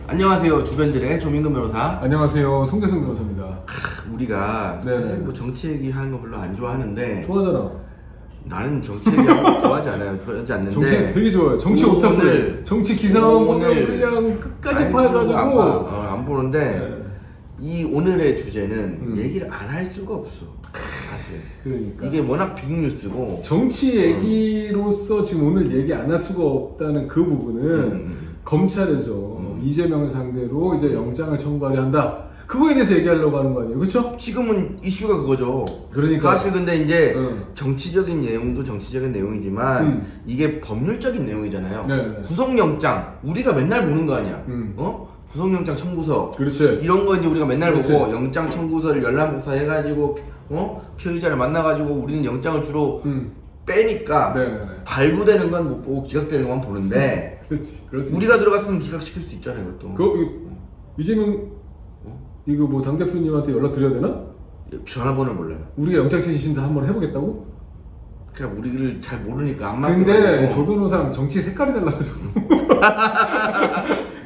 안녕하세요, 주변들의 조민근 변호사. 안녕하세요, 송재승 변호사입니다. 우리가 사실 뭐 정치 얘기하는 거 별로 안 좋아하는데. 좋아하잖아. 나는 정치 얘기하는 거 좋아하지 않아요. 좋아하지 않는데. 정치 되게 좋아요. 정치 오타쿠. 정치 기사만 보면 그냥 끝까지 파가지고 안 보는데 이 오늘의 주제는 얘기를 안 할 수가 없어. 사실. 그러니까 이게 워낙 빅뉴스고. 정치 얘기로서 지금 오늘 얘기 안 할 수가 없다는 그 부분은 검찰에서 이재명을 상대로 이제 영장을 청구하려 한다. 그거에 대해서 얘기하려고 하는 거 아니에요, 그렇죠? 지금은 이슈가 그거죠. 그러니까 사실 근데 이제 정치적인 내용도 정치적인 내용이지만 이게 법률적인 내용이잖아요. 네. 구속영장 우리가 맨날 보는 거 아니야? 구속영장 청구서. 그렇지. 이런 거 이제 우리가 맨날 그렇지. 보고 영장 청구서를 열람복사 해가지고 피의자를 만나가지고 우리는 영장을 주로 빼니까 발부되는 건 못 보고 기각되는 건 보는데 그렇지. 우리가 들어갔으면 기각시킬 수 있잖아요, 이것도. 이재명 이거 뭐 당대표님한테 연락 드려야 되나? 전화번호 몰라요. 우리가 영장 체신다 한번 해보겠다고? 그냥 우리를 잘 모르니까 안 맞게. 근데 조 변호사랑 정치 색깔이 달라가지고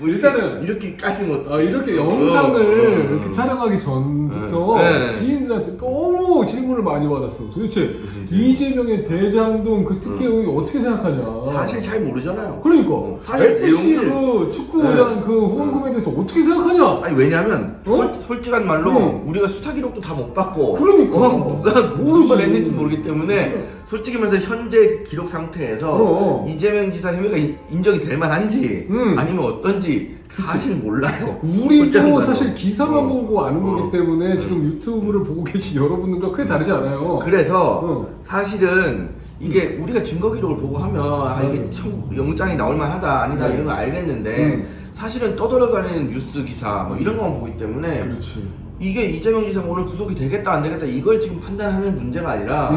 뭐 일단은 이렇게 까신 것도 이렇게 영상을 이렇게 촬영하기 전부터 지인들한테 너무 질문을 많이 받았어. 도대체 이재명의 대장동 그 특혜 의혹이 어떻게 생각하냐? 사실 잘 모르잖아요. 그러니까 사실 FC 그 축구단 그 후원금에 대해서 어떻게 생각하냐? 아니 왜냐면 솔직한 말로 우리가 수사 기록도 다 못 받고 그러니까 누가 무슨 말 했는지 모르기 때문에 솔직히 말해서 현재 기록 상태에서 이재명 지사 혐의가 인정이 될 만한지 아니면 어떤지 사실 몰라요. 우리도 사실 기사만 보고 아는 거기 때문에 지금 유튜브를 보고 계신 여러분들과 크게 다르지 않아요. 그래서 사실은 이게 우리가 증거 기록을 보고 하면 이게 영장이 나올 만하다 아니다 이런 거 알겠는데 사실은 떠돌아다니는 뉴스 기사 뭐 이런 것만 보기 때문에 이게 이재명 지사가 오늘 구속이 되겠다 안 되겠다 이걸 지금 판단하는 문제가 아니라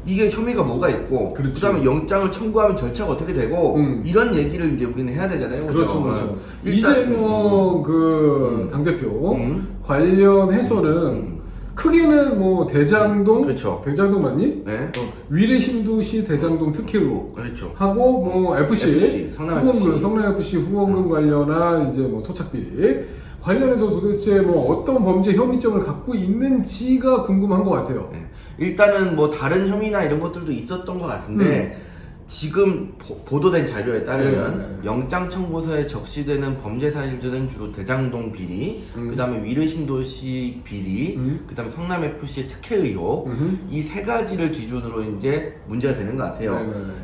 이게 혐의가 뭐가 있고 그다음에 영장을 청구하면 절차가 어떻게 되고 이런 얘기를 이제 우리는 해야 되잖아요. 그렇죠. 이재명 그 당대표 관련해서는 크게는 뭐 대장동, 대장동 맞니? 네. 위례 신도시 대장동 특혜 의혹 하고 뭐 FC, 후원금, 성남 FC 후원금 관련한 이제 뭐 토착비리 관련해서 도대체 뭐 어떤 범죄 혐의점을 갖고 있는지가 궁금한 것 같아요. 일단은 뭐 다른 혐의나 이런 것들도 있었던 것 같은데 지금 보도된 자료에 따르면 영장 청구서에 적시되는 범죄 사실들은 주로 대장동 비리, 그 다음에 위례 신도시 비리, 그 다음에 성남 FC의 특혜 의혹 이 세 가지를 기준으로 이제 문제가 되는 것 같아요.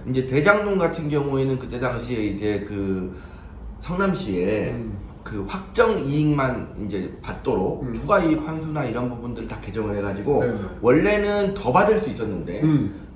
이제 대장동 같은 경우에는 그때 당시에 이제 그 성남시에 그 확정 이익만 이제 받도록 추가 이익 환수나 이런 부분들 다 개정을 해가지고 원래는 더 받을 수 있었는데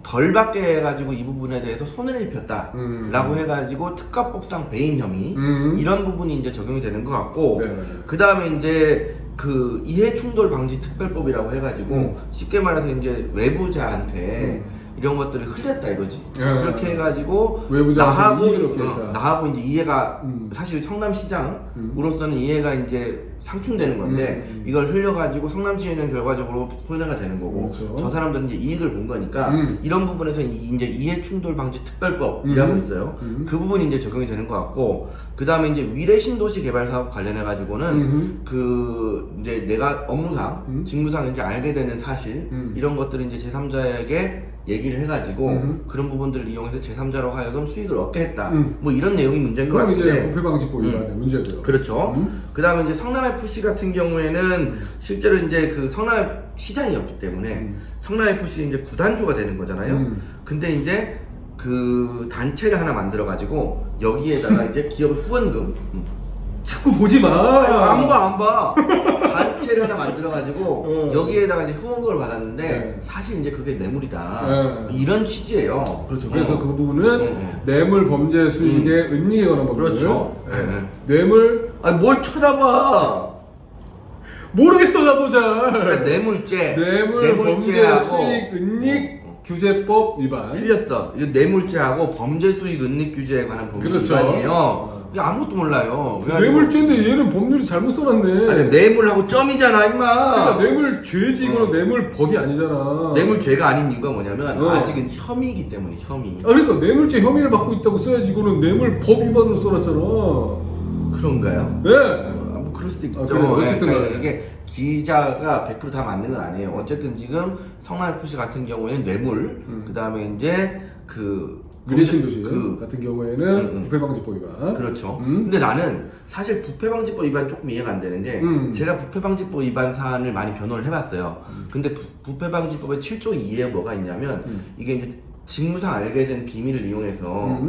덜 받게 해가지고 이 부분에 대해서 손을 입혔다 라고 해가지고 특가법상 배임 혐의 이런 부분이 이제 적용이 되는 것 같고 그 다음에 이제 그 이해충돌 방지 특별법이라고 해가지고 쉽게 말해서 이제 외부자한테 이런 것들을 흘렸다 이거지. 그렇게 해가지고 나하고 이제 이해가 사실 성남시장으로서는 이해가 이제 상충되는 건데 이걸 흘려가지고 성남시에는 결과적으로 손해가 되는 거고 저 사람들은 이제 이익을 본 거니까 이런 부분에서 이제 이해충돌 방지 특별법이라고 있어요. 그 부분이 이제 적용이 되는 것 같고 그 다음에 이제 위례 신도시 개발 사업 관련해 가지고는 그 이제 내가 업무상 직무상 이제 알게 되는 사실 이런 것들을 이제 제3자에게 얘기를 해가지고 그런 부분들을 이용해서 제3자로 하여금 수익을 얻게 했다. 뭐 이런 내용이 문제인 것 같은데. 그럼 이제 부패방지법 위반의 문제고요. 그렇죠. 그 다음에 이제 성남FC 같은 경우에는 실제로 이제 그 성남 시장이었기 때문에 성남FC 이제 구단주가 되는 거잖아요. 근데 이제 그 단체를 하나 만들어가지고 여기에다가 이제 기업의 후원금 자꾸 보지 마. 안 봐. 단체를 하나 만들어가지고 여기에다가 이제 후원금을 받았는데 사실 이제 그게 뇌물이다. 이런 취지예요. 그렇죠. 그래서 그 부분은 뇌물 범죄 수익에 은닉에 관한 법이에요. 그렇죠. 뇌물. 아니 뭘 쳐다봐. 모르겠어 나도 잘. 그러니까 뇌물죄. 뇌물 범죄 수익 은닉 규제법 위반. 틀렸어. 이거 뇌물죄하고 범죄 수익 은닉 규제에 관한 법률 위반이에요. 아무것도 몰라요. 뇌물죄인데 얘는 법률이 잘못 써놨네. 아니, 뇌물하고 점이잖아 임마. 그러니까 뇌물죄지 이거는 뇌물법이 아니잖아. 뇌물죄가 아닌 이유가 뭐냐면 아직은 혐의이기 때문에 혐의. 그러니까 뇌물죄 혐의를 받고 있다고 써야지. 이거는 뇌물법 위반으로 써놨잖아. 그런가요? 네. 뭐 그럴 수도 있죠. 그래요. 어쨌든 그러니까 이게 기자가 100% 다 맞는 건 아니에요. 어쨌든 지금 성남FC 같은 경우에는 뇌물, 그 다음에 이제 미래신도시 같은 경우에는 부패방지법 위반. 그렇죠. 근데 나는 사실 부패방지법 위반 조금 이해가 안 되는 게 제가 부패방지법 위반 사안을 많이 변호를 해봤어요. 근데 부패방지법의 7조 2에 뭐가 있냐면 이게 이제 직무상 알게 된 비밀을 이용해서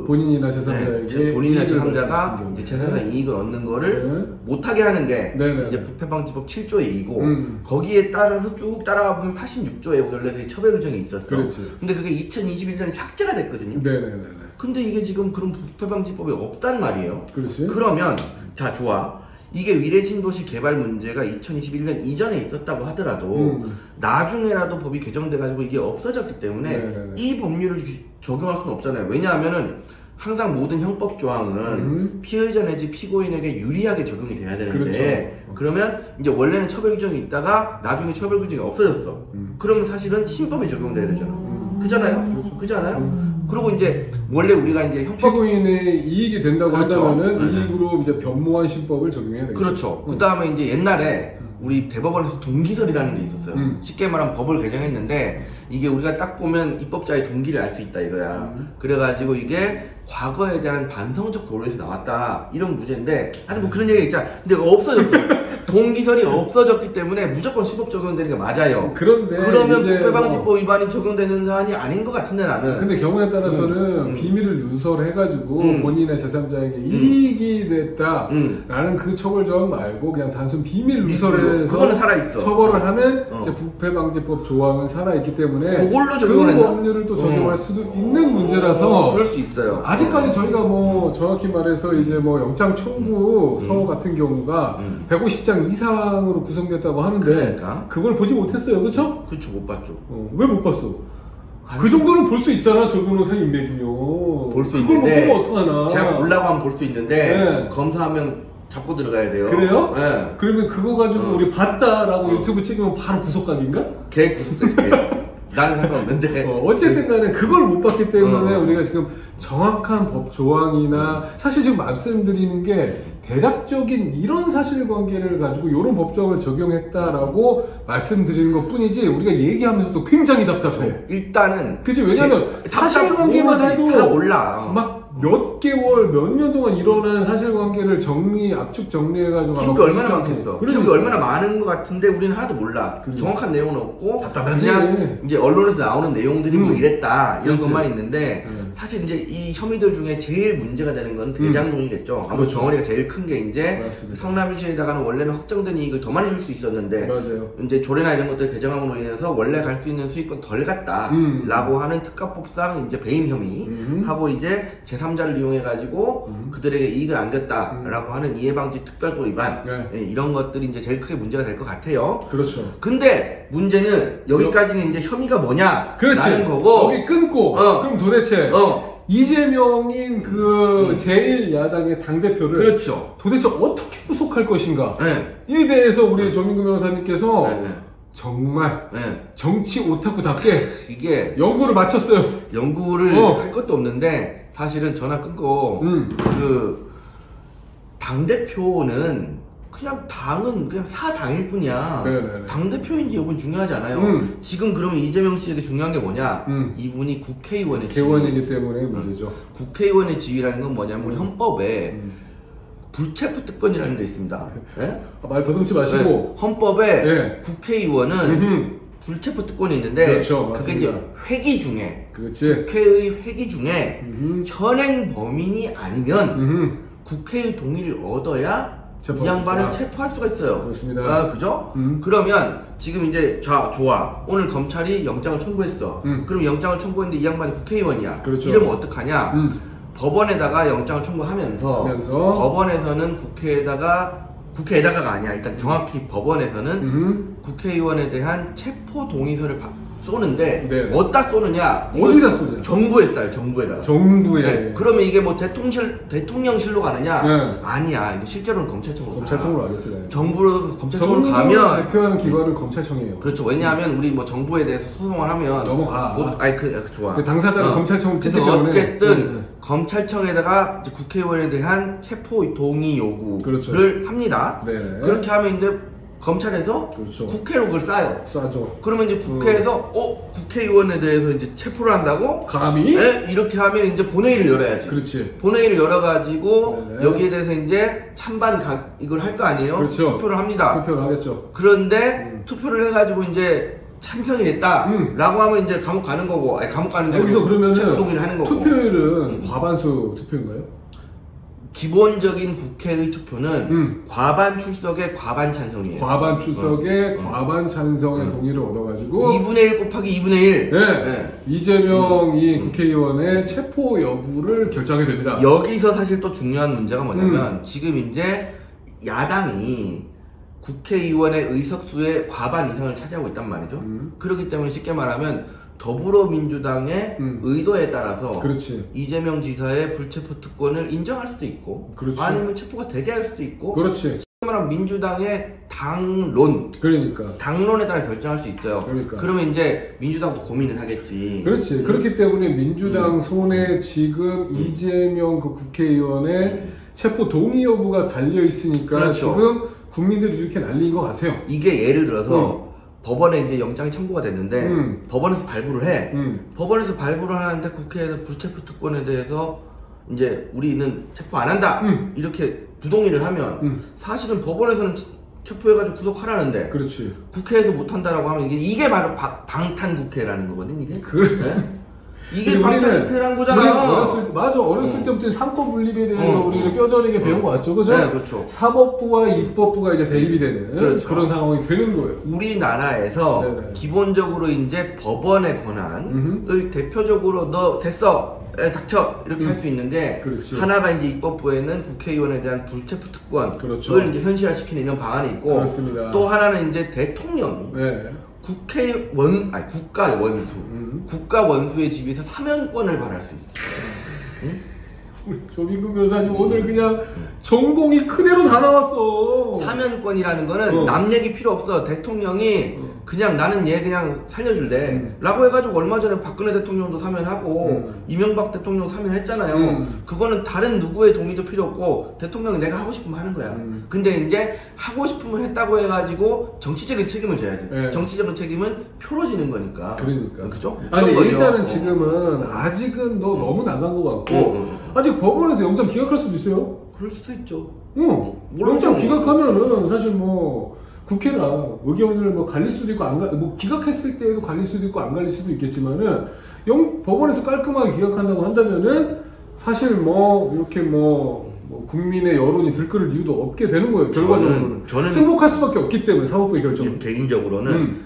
본인이나 제3자에게 본인이나 제3자가 이제 재산상 이익을 얻는 거를 못하게 하는 게 이제 부패방지법 7조의 2고 거기에 따라서 쭉 따라가 보면 86조에 원래 그 처벌 규정이 있었어. 그렇지. 근데 그게 2021년에 삭제가 됐거든요. 네네네. 근데 이게 지금 그런 부패방지법이 없단 말이에요. 그렇지. 그러면 자 좋아. 이게 위례신도시 개발 문제가 2021년 이전에 있었다고 하더라도 나중에라도 법이 개정돼가지고 이게 없어졌기 때문에 이 법률을 적용할 수는 없잖아요. 왜냐하면은 항상 모든 형법 조항은 피의자 내지 피고인에게 유리하게 적용이 돼야 되는데 그렇죠. 그러면 이제 원래는 처벌 규정이 있다가 나중에 처벌 규정이 없어졌어. 그러면 사실은 신법이 적용돼야 되잖아. 그잖아요? 그잖아요? 그리고 이제 원래 우리가 이제 형법 피고인의 이익이 된다고 그렇죠. 한다면은 이익으로 이제 변모한 신법을 적용해야 되겠죠. 그렇죠. 그 다음에 이제 옛날에 우리 대법원에서 동기설이라는 게 있었어요. 쉽게 말하면 법을 개정했는데 이게 우리가 딱 보면 입법자의 동기를 알 수 있다 이거야. 그래가지고 이게 과거에 대한 반성적 고려에서 나왔다 이런 문제인데 하여튼 뭐 그런 얘기가 있잖아. 근데 없어졌어. 동기설이 없어졌기 때문에 무조건 시법 적용되는 게 맞아요. 그런데 그러면 부패방지법 위반이 적용되는 사안이 아닌 것 같은데 나는. 근데 경우에 따라서는 비밀을 누설해가지고 본인의 제3자에게 이익이 됐다라는 그 처벌 조항 말고 그냥 단순 비밀 누설에서 그거는 살아있어. 처벌을 하면 이제 부패방지법 조항은 살아있기 때문에 그걸로 그 법률을 또 적용할 수도 있는 문제라서 그럴 수 있어요. 아직까지 저희가 뭐 정확히 말해서 이제 뭐 영장 청구 서호 같은 경우가 150장 이상으로 구성됐다고 하는데 그러니까. 그걸 보지 못했어요, 그렇죠? 그렇죠, 못 봤죠. 왜 못 봤어? 그 정도는 볼 수 있잖아, 저 변호사 인맥이면. 볼 수 그걸 있는데 못 보면 어떡하나. 제가 보려고 하면 볼 수 있는데 검사하면 잡고 들어가야 돼요. 그래요? 네. 그러면 그거 가지고 우리 봤다라고 유튜브 찍으면 바로 구속각인가? 걔 구속됐어요. 나는 상관없는데. 어쨌든 간에 그걸 못 봤기 때문에 우리가 지금 정확한 법 조항이나 사실 지금 말씀드리는 게 대략적인 이런 사실관계를 가지고 이런 법조항을 적용했다라고 말씀드리는 것 뿐이지 우리가 얘기하면서도 굉장히 답답해. 일단은 그치? 왜냐면 사실관계만 해도 다 몰라. 막 몇 개월, 몇 년 동안 일어난 사실관계를 압축 정리해가지고 기록이 얼마나 많겠어. 그러니까. 기록이 얼마나 많은 것 같은데 우리는 하나도 몰라. 정확한 내용은 없고 답답하지. 그냥 이제 언론에서 나오는 내용들이 뭐 이랬다 이런 그렇지. 것만 있는데 사실 이제 이 혐의들 중에 제일 문제가 되는 건 대장동이겠죠. 아무래도 그렇죠. 정어리가 제일 큰 게 이제 맞습니다. 성남시에다가는 원래는 확정된 이익을 더 많이 줄 수 있었는데 맞아요. 이제 조례나 이런 것들 개정함으로 인해서 원래 갈 수 있는 수익권 덜 갔다라고 하는 특가법상 이제 배임 혐의 하고 이제 제3자를 이용해가지고 그들에게 이익을 안겼다라고 하는 이해방지 특별법 위반 예, 이런 것들이 이제 제일 크게 문제가 될 것 같아요. 그렇죠. 근데 문제는 여기까지는 이제 혐의가 뭐냐 라는 거고 여기 끊고 그럼 도대체 이재명인 그 제1야당의 당대표를 그렇죠. 도대체 어떻게 구속할 것인가 네. 이에 대해서 우리 조민구 변호사님께서 네. 정말 네. 정치 오타쿠답게 이게 연구를 마쳤어요. 연구를 할 것도 없는데 사실은 전화 끊고 그 당대표는 그냥 당은 그냥 사당일 뿐이야. 네네네. 당대표인지 여부는 중요하지 않아요. 지금 그러면 이재명 씨에게 중요한 게 뭐냐? 이분이 국회의원의 개원이기 때문에 문제죠. 국회의원의 지위라는 건 뭐냐면 우리 헌법에 불체포 특권이라는 게 있습니다. 네? 말 더듬지 마시고 네. 헌법에 네. 국회의원은 불체포 특권이 있는데 그렇죠, 그게 이제 맞습니다. 회기 중에 그렇지. 국회의 회기 중에 현행 범인이 아니면 국회의 동의를 얻어야 이 양반을 체포할 수가 있어요. 그렇습니다. 아, 그죠? 그러면 지금 이제 좋아. 오늘 검찰이 영장을 청구했어. 그럼 영장을 청구했는데 이 양반이 국회의원이야. 그렇죠. 이러면 어떡하냐? 법원에다가 영장을 청구하면서 법원에서는 국회에다가가 아니야. 일단 정확히 법원에서는 국회의원에 대한 체포 동의서를 쏘는데 네네. 어디다 쏘느냐? 어디다 쏘냐? 정부에 쏴요. 정부에다가. 정부에. 네. 그러면 이게 뭐 대통령실로 가느냐? 네. 아니야. 이거 실제로는 검찰청으로 검찰청으로 가겠지. 네. 정부로 검찰청으로 가면 대표하는 기관은 검찰청이에요. 그렇죠. 왜냐하면 우리 뭐 정부에 대해서 소송을 하면 넘어가. 좋아. 당사자는 검찰청 그래서 어쨌든 검찰청에다가 이제 국회의원에 대한 체포 동의 요구를 그렇죠. 합니다. 네네. 그렇게 하면 이제 검찰에서 그렇죠. 국회로 그걸 싸요. 싸죠. 그러면 이제 국회에서 국회의원에 대해서 이제 체포를 한다고? 감히? 네, 이렇게 하면 이제 본회의를 열어야지. 그렇지. 본회의를 열어가지고 네네. 여기에 대해서 이제 찬반 이걸 할 거 아니에요? 그렇죠. 투표를 합니다. 투표를 하겠죠. 그런데 투표를 해가지고 이제 찬성이 됐다 라고 하면 이제 감옥 가는 거고, 아니 감옥 가는 게 여기서 그러면은 체포 동의를 하는 거고. 투표율은 과반수 투표인가요? 기본적인 국회의 투표는 과반 출석에 과반 찬성이에요. 과반 출석에 과반 찬성의 동의를 얻어가지고 2분의 1 곱하기 2분의 1. 네. 네. 이재명이 국회의원의 체포 여부를 결정하게 됩니다. 여기서 사실 또 중요한 문제가 뭐냐면 지금 이제 야당이 국회의원의 의석수의 과반 이상을 차지하고 있단 말이죠. 그렇기 때문에 쉽게 말하면 더불어민주당의 의도에 따라서 그렇지. 이재명 지사의 불체포 특권을 인정할 수도 있고 그렇지. 아니면 체포가 되게 할 수도 있고 그렇지. 쉽게 말하면 민주당의 당론 그러니까. 당론에 따라 결정할 수 있어요. 그러니까. 그러면 이제 민주당도 고민을 하겠지. 그렇지. 그렇기 때문에 민주당 손에 지금 이재명 그 국회의원의 체포 동의 여부가 달려 있으니까 그렇죠. 지금 국민들이 이렇게 난리인 것 같아요. 이게 예를 들어서 법원에 이제 영장이 청구가 됐는데 법원에서 발부를 해. 법원에서 발부를 하는데 국회에서 불체포 특권에 대해서 이제 우리는 체포 안 한다. 이렇게 부동의를 하면 사실은 법원에서는 체포해가지고 구속하라는데 그렇지. 국회에서 못 한다라고 하면 이게 바로 방탄 국회라는 거거든 이게. 그래. 네? 이게 방탄 국회라는 거잖아. 어렸을 때부터 상권 분립에 대해서 우리는 뼈저리게 배운 거 같죠, 그죠? 네, 그렇죠. 사법부와 입법부가 이제 대립이 되는 그렇죠. 그런 상황이 되는 거예요. 우리나라에서 네네. 기본적으로 이제 법원의 권한을 대표적으로 너 됐어, 닥쳐 이렇게 할 수 있는 게 그렇지. 하나가 이제 입법부에는 국회의원에 대한 불체포 특권을 그렇죠. 이제 현실화시키는 이런 방안이 있고 그렇습니다. 또 하나는 이제 대통령이 네. 국가 원수, 국가 원수의 집에서 사면권을 발할 수 있어요. 우리 조민근 변호사님 오늘 그냥 전공이 그대로 다 나왔어. 사면권이라는 거는 남 얘기 필요 없어. 대통령이 그냥 나는 얘 그냥 살려줄래 라고 해가지고 얼마 전에 박근혜 대통령도 사면하고 이명박 대통령 사면했잖아요. 그거는 다른 누구의 동의도 필요 없고 대통령이 내가 하고 싶으면 하는 거야. 근데 이제 하고 싶으면 했다고 해가지고 정치적인 책임을 져야 돼. 네. 정치적인 책임은 표로 지는 거니까. 그러니까. 그죠? 아니 그런 일단은 거죠. 지금은 아직은 너 너무 나간 것 같고 아직 법원에서 영장 기각할 수도 있어요. 그럴 수도 있죠. 영장 모르죠. 기각하면은 사실 뭐 국회랑 의견을 뭐 갈릴 수도 있고 뭐 기각했을 때에도 갈릴 수도 있고 안 갈릴 수도 있겠지만은 법원에서 깔끔하게 기각한다고 한다면은 사실 뭐 이렇게 뭐 국민의 여론이 들끓을 이유도 없게 되는 거예요. 결과적으로는 저는 승복할 수밖에 없기 때문에 사법부의 결정. 개인적으로는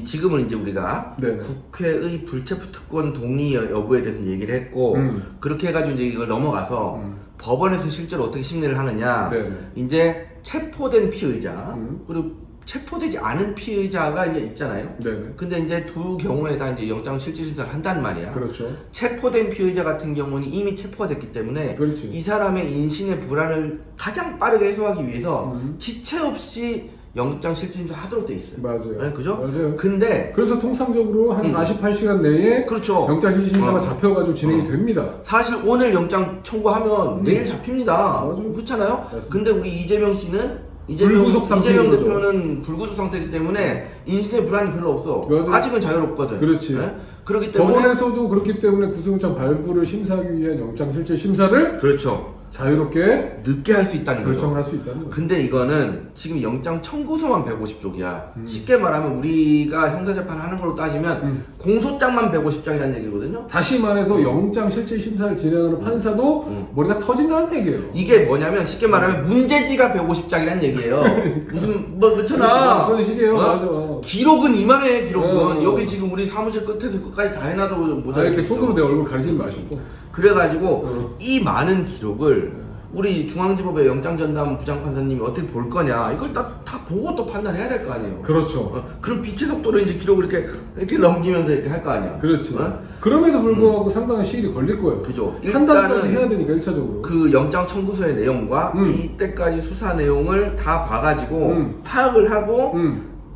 지금은 이제 우리가 네네. 국회의 불체포 특권 동의 여부에 대해서 얘기를 했고 그렇게 해가지고 이제 이걸 넘어가서 법원에서 실제로 어떻게 심리를 하느냐. 네네. 이제 체포된 피의자 그리고 체포되지 않은 피의자가 이제 있잖아요. 네네. 근데 이제 두 경우에 다 이제 영장 실질 심사를 한단 말이야. 그렇죠. 체포된 피의자 같은 경우는 이미 체포가 됐기 때문에 그렇지. 이 사람의 인신의 불안을 가장 빠르게 해소하기 위해서 지체 없이 영장 실질 심사 하도록 돼 있어요. 맞아요. 네, 그죠? 맞아요. 근데 그래서 통상적으로 한 48시간 내에 그렇죠. 영장 실질 심사가 잡혀가지고 진행이 됩니다. 사실 오늘 영장 청구하면 내일 잡힙니다. 맞아요. 그렇잖아요. 맞습니다. 근데 우리 이재명 씨는 불구속 상태인 이재명 거죠. 대표는 불구속 상태이기 때문에 인신의 불안이 별로 없어. 맞아요. 아직은 자유롭거든. 그렇지. 네? 그렇기 때문에 법원에서도 그렇기 때문에 구속영장 발부를 심사하기 위한 영장 실질 심사를 그렇죠. 자유롭게 늦게 할 수 있다는 거죠. 결정을 할 수 있다는 거죠. 근데 이거는 지금 영장 청구서만 150쪽이야. 쉽게 말하면 우리가 형사재판 하는 걸로 따지면 공소장만 150장이라는 얘기거든요. 다시 말해서 영장 실질 심사를 진행하는 판사도 머리가 터진다는 얘기예요. 이게 뭐냐면 쉽게 말하면 문제지가 150장이라는 얘기예요. 무슨 뭐 그렇잖아. 그런 식이에요. 맞아. 기록은 이만해. 기록은 어. 여기 지금 우리 사무실 끝에서 끝까지 다 해놔도 모자라. 이렇게 손으로 내 얼굴 가리지 마시고. 그래가지고 이 많은 기록을 우리 중앙지법의 영장전담 부장판사님이 어떻게 볼 거냐 이걸 다 보고 또 판단해야 될 거 아니에요. 그렇죠. 그럼 빛의 속도로 이제 기록을 이렇게 넘기면서 이렇게 할 거 아니야. 그렇지. 어? 그럼에도 불구하고 상당한 시일이 걸릴 거예요. 그죠. 한 달까지 일단은 해야 되니까 1차적으로. 그 영장 청구서의 내용과 이때까지 수사 내용을 다 봐가지고 파악을 하고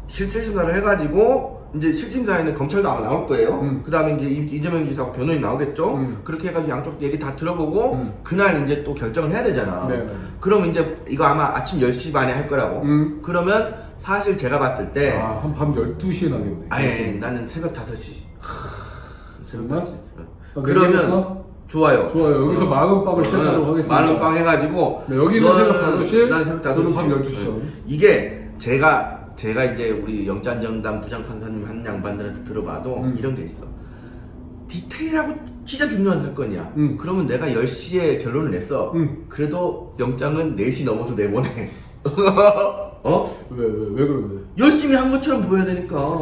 실질 심사를 해가지고 이제 실질심사에는 검찰도 아마 나올 거예요. 그 다음에 이제 이재명 지사하고 변호인 나오겠죠. 그렇게 해가지고 양쪽 얘기 다 들어보고 그날 이제 또 결정을 해야 되잖아. 네. 그럼 이제 이거 아마 아침 10시 반에 할 거라고. 그러면 사실 제가 봤을 때 한 밤 12시에 나겠네. 아예 나는 새벽 5시. 새벽 정말? 5시. 그러면 좋아요. 여기서 만원빵을 시작하도록 하겠습니다. 만원빵 해가지고 네, 여기는 새벽 5시, 난 새벽 5시. 저는 밤 12시. 이게 제가 이제 우리 영장전담 부장판사님 한 양반들한테 들어봐도 이런 게 있어. 디테일하고 진짜 중요한 사건이야. 그러면 내가 10시에 결론을 냈어. 그래도 영장은 4시 넘어서 내보내. 왜 그런데? 열심히 한 것처럼 보여야 되니까.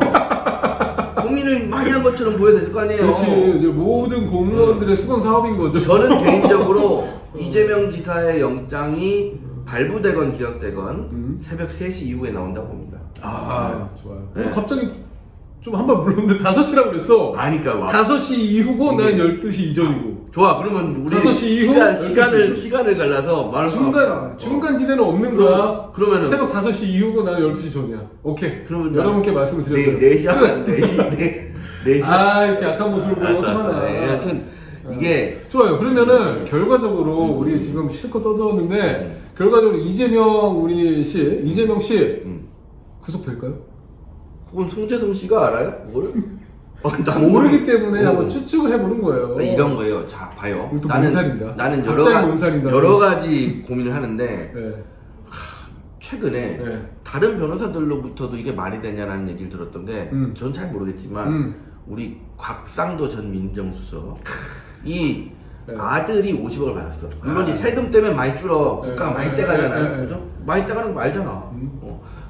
고민을 많이 한 것처럼 보여야 될 거 아니에요. 그렇지. 이제 모든 공무원들의 수건 사업인 거죠. 저는 개인적으로 이재명 지사의 영장이 발부되건 기각되건 새벽 3시 이후에 나온다고 봅니다. 좋아요. 네. 갑자기 좀 한 번 물렀는데 5시라고 그랬어. 아니까 와. 5시 이후고 난 12시 이전이고. 좋아. 그러면 우리 5시 이후 시간을 갈라서 중간 지대는 없는 거야. 그러면은 새벽 5시 이후고 나는 12시 전이야. 오케이. 그러면 여러분께 말씀을 드렸어요. 4시 이렇게 약한 모습을 보면 어떡하나. 하여튼 이게 좋아요. 그러면은 결과적으로 우리 지금 실컷 떠들었는데 결과적으로 이재명 씨 구속될까요? 그건 송재성 씨가 알아요? 뭘? 모르기 때문에 한번 추측을 해보는 거예요. 이런 거예요. 자, 봐요. 또 몸살인다. 나는 몸살인다. 여러 가지 고민을 하는데 네. 최근에 네. 다른 변호사들로부터도 이게 말이 되냐라는 얘기를 들었던데 전 잘 모르겠지만 우리 곽상도 전 민정수석 이 네. 아들이 50억을 받았어. 물론 이 세금 때문에 많이 줄어. 국가가 많이 떼가잖아요. 그죠? 많이 떼가는 거 알잖아.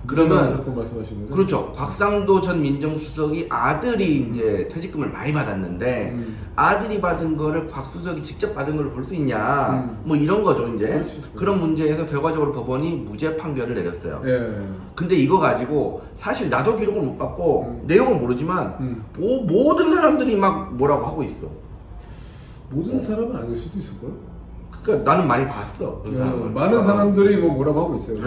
그러면 사건 말씀하시는 거죠? 그렇죠. 곽상도 전 민정수석이 아들이 이제 퇴직금을 많이 받았는데 아들이 받은 거를 곽 수석이 직접 받은 걸 볼 수 있냐 뭐 이런 거죠 이제. 그렇지. 그런 문제에서 결과적으로 법원이 무죄 판결을 내렸어요. 예. 근데 이거 가지고 사실 나도 기록을 못 받고 내용은 모르지만 모든 사람들이 막 뭐라고 하고 있어. 모든 사람은 아닐 수도 있을걸? 그러니까 나는 많이 봤어. 그 사람을. 많은 사람들이 뭐라고 하고 있어요.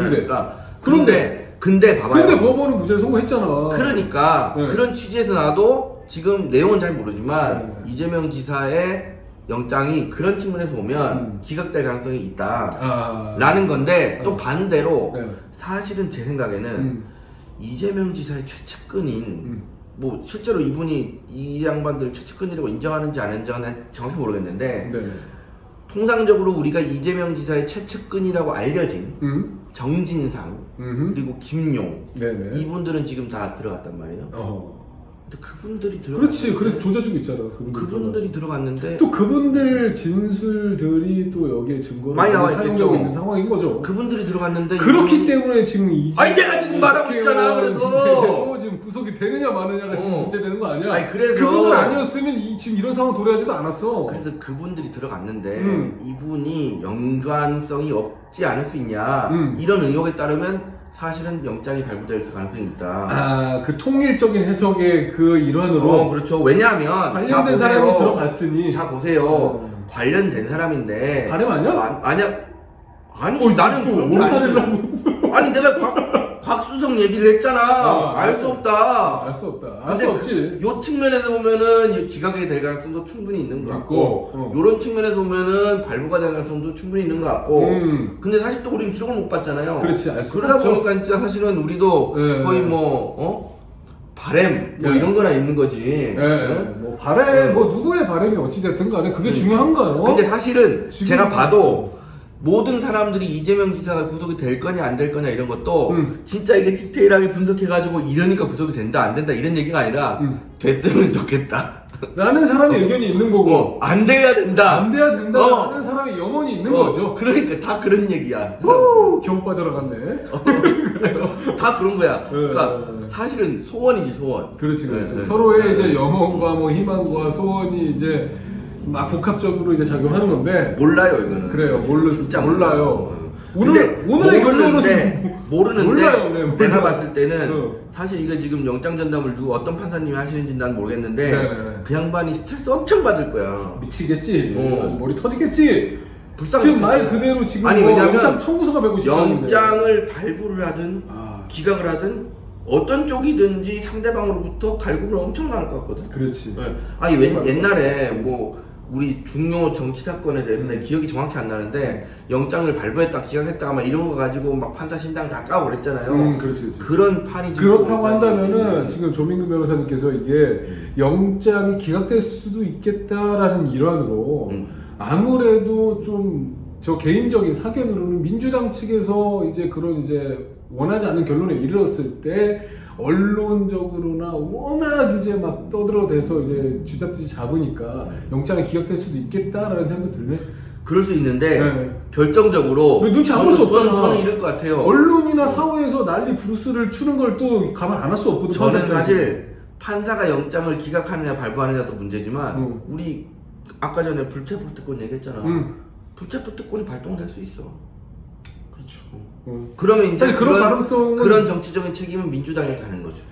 근데 봐봐요. 근데 법원은 무죄를 선고했잖아. 그러니까 네. 그런 취지에서 나도 지금 내용은 잘 모르지만 이재명 지사의 영장이 그런 측면에서 보면 기각될 가능성이 있다라는 건데 또 반대로 사실은 제 생각에는 이재명 지사의 최측근인 뭐 실제로 이분이 이 양반들 최측근이라고 인정하는지 안 인정하는지 정확히 모르겠는데 통상적으로 우리가 이재명 지사의 최측근이라고 알려진 정진상 그리고 김용 이분들은 지금 다 들어갔단 말이에요. 근데 그분들이 그렇지. 그래서 조져주고 있잖아. 그분들이 들어갔는데 또 그분들 진술들이 또 여기에 증거로 많이 나와 사용되고 있는 상황인 거죠. 그분들이 들어갔는데 그렇기 때문에 지금 내가 지금 말하고 있잖아. 그래서 지금 구속이 되느냐 마느냐가 지금 문제되는 거 아니야? 그래서 그분들 아니었으면 지금 이런 상황 도래하지도 않았어. 그래서 그분들이 들어갔는데 이분이 연관성이 없지 않을 수 있냐 이런 의혹에 따르면 사실은 영장이 발부될 가능성이 있다. 그 통일적인 해석의 그 일환으로. 그렇죠. 왜냐하면 관련된 사람이 들어갔으니. 자 보세요. 관련된 사람인데. 발음 아니야? 아니지. 나는 그런 게 몸살이라고. 아니 내가 곽수성 얘기를 했잖아. 알 수 없다. 알 수 없다. 알 수 없지. 요 측면에서 보면은 기각이 될 가능성도 충분히 있는 것 같고, 요런 측면에서 보면은 발부가 될 가능성도 충분히 있는 것 같고, 근데 사실 또 우리는 기록을 못 봤잖아요. 그렇지, 알 수 그러다 없죠. 보니까 진짜 사실은 우리도 거의 바램 이런 거나 있는 거지. 뭐 바램 뭐 누구의 바램이 어찌 됐든 간에 그게 중요한가요? 근데 사실은 제가 봐도 모든 사람들이 이재명 지사가 구속이 될 거냐 안 될 거냐 이런 것도 진짜 이게 디테일하게 분석해가지고 이러니까 구속이 된다 안 된다 이런 얘기가 아니라 됐으면 좋겠다 라는 사람의 의견이 있는 거고 안 돼야 된다 안 돼야 된다 라는 사람의 염원이 있는 거죠. 그러니까 다 그런 얘기야. 겨우 빠져나갔네. 다 그런 거야. 그러니까 사실은 소원이지 소원. 그렇지. 서로의 이제 염원과 뭐 희망과 소원이 이제 막 복합적으로 이제 작용하는 건데 몰라요 이거는. 그래요. 진짜 몰라요. 오늘의 결론은 모르는데 몰라요. 내가 봤을 때는 사실 이게 지금 영장 전담을 어떤 판사님이 하시는지 난 모르겠는데 그 양반이 스트레스 엄청 받을 거야. 미치겠지. 머리 터지겠지. 불쌍해. 지금 말 그대로 지금 왜냐면 영장 청구서가 150장인데 영장을 발부를 하든 기각을 하든 어떤 쪽이든지 상대방으로부터 갈굼을 엄청 당할 것 같거든. 그렇지. 네. 아니 옛날에 뭐 우리 중요 정치 사건에 대해서 내 기억이 정확히 안 나는데 영장을 발부했다 기각했다 막 이런 거 가지고 막 판사 신당 다 까고 그랬잖아요. 그렇지. 그런 판이 그렇다고 한다면은 지금 조민근 변호사님께서 이게 영장이 기각될 수도 있겠다라는 일환으로 아무래도 좀 저 개인적인 사견으로는 민주당 측에서 이제 그런 이제 원하지 않는 결론에 이르렀을 때 언론적으로나 워낙 이제 막 떠들어대서 이제 쥐잡듯이 잡으니까 영장이 기각될 수도 있겠다라는 생각도 들네. 그럴 수 있는데 네. 결정적으로 눈치 안 볼 수 없잖아. 저는 이럴 것 같아요. 언론이나 사회에서 난리 부르스를 추는 걸 또 가만 안 할 수 없거든. 저는 사실 판사가 영장을 기각하느냐 발부하느냐도 문제지만 우리 아까 전에 불체포 특권 얘기했잖아. 불체포 특권이 발동될 수 있어. 그렇죠. 그러면 이제 그런 가능성은 그런 정치적인 책임은 민주당에 가는 거죠.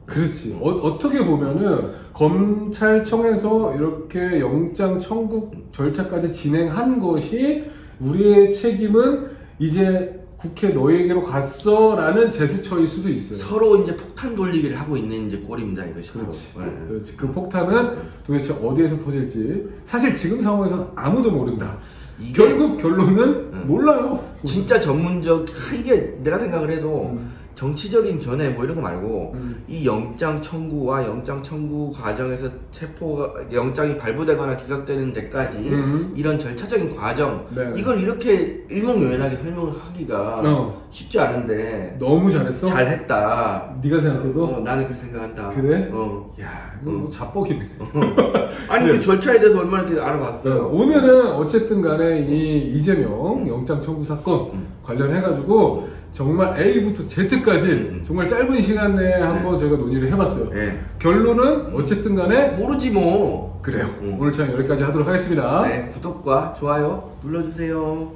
그렇지. 어떻게 보면은 검찰청에서 이렇게 영장 청구 절차까지 진행한 것이 우리의 책임은 이제 국회 너에게로 갔어라는 제스처일 수도 있어요. 서로 이제 폭탄 돌리기를 하고 있는 이제 꼴입니다, 이것이. 그렇지. 그렇지. 그 폭탄은 도대체 어디에서 터질지 사실 지금 상황에서는 아무도 모른다. 결국 결론은 몰라요. 진짜 전문적 이게 내가 생각을 해도 정치적인 견해 뭐 이런 거 말고 이 영장 청구와 영장 청구 과정에서 영장이 발부되거나 기각되는 데까지 이런 절차적인 과정 이걸 이렇게 일목요연하게 설명을 하기가 쉽지 않은데 너무 잘했어? 잘했다. 네가 생각해도? 나는 그렇게 생각한다. 그래? 야 이거 뭐 자뻑이네. 아니 그 절차에 대해서 얼마나 이렇게 알아봤어요. 오늘은 어쨌든 간에 이 이재명 영장 청구 사건 관련해가지고 정말 A부터 Z까지 정말 짧은 시간 내에 한번 저희가 논의를 해봤어요. 결론은 어쨌든 간에 모르지 뭐. 그래요. 오늘 참 여기까지 하도록 하겠습니다. 구독과 좋아요 눌러주세요.